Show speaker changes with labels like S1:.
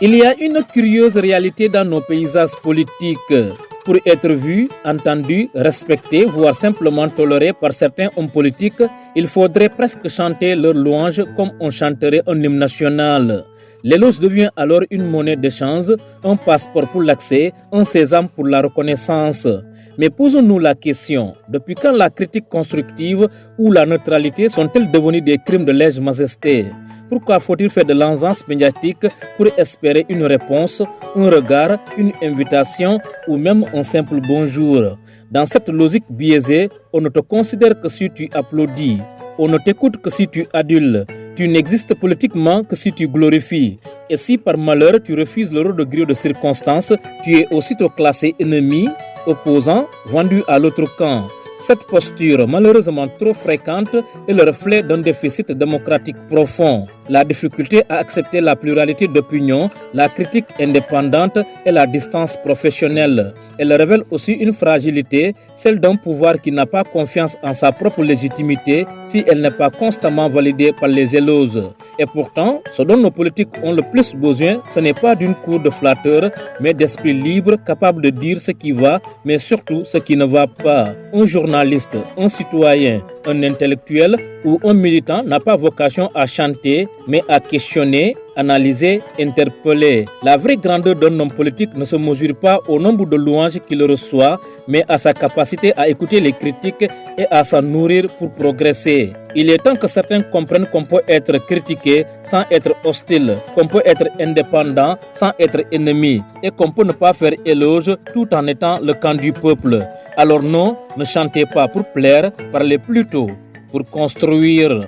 S1: Il y a une curieuse réalité dans nos paysages politiques. Pour être vu, entendu, respecté, voire simplement toléré par certains hommes politiques, il faudrait presque chanter leur louange comme on chanterait un hymne national. L'éloge devient alors une monnaie d'échange, un passeport pour l'accès, un sésame pour la reconnaissance. Mais posons-nous la question, depuis quand la critique constructive ou la neutralité sont-elles devenues des crimes de lèse-majesté? Pourquoi faut-il faire de l'encense médiatique pour espérer une réponse, un regard, une invitation ou même un simple bonjour? Dans cette logique biaisée, on ne te considère que si tu applaudis, on ne t'écoute que si tu adules, tu n'existes politiquement que si tu glorifies. Et si par malheur tu refuses le rôle de griot de circonstance, tu es aussitôt classé ennemi, opposant, vendu à l'autre camp. Cette posture, malheureusement trop fréquente, est le reflet d'un déficit démocratique profond. La difficulté à accepter la pluralité d'opinions, la critique indépendante et la distance professionnelle. Elle révèle aussi une fragilité, celle d'un pouvoir qui n'a pas confiance en sa propre légitimité si elle n'est pas constamment validée par les éloges. Et pourtant, ce dont nos politiques ont le plus besoin, ce n'est pas d'une cour de flatteurs, mais d'esprit libre, capable de dire ce qui va, mais surtout ce qui ne va pas. Un journaliste, un citoyen, un intellectuel ou un militant n'a pas vocation à chanter, mais à questionner, analyser, interpeller. La vraie grandeur d'un homme politique ne se mesure pas au nombre de louanges qu'il reçoit, mais à sa capacité à écouter les critiques et à s'en nourrir pour progresser. Il est temps que certains comprennent qu'on peut être critiqué sans être hostile, qu'on peut être indépendant sans être ennemi, et qu'on peut ne pas faire éloge tout en étant le camp du peuple. Alors non, ne chantez pas pour plaire, parlez plutôt pour construire.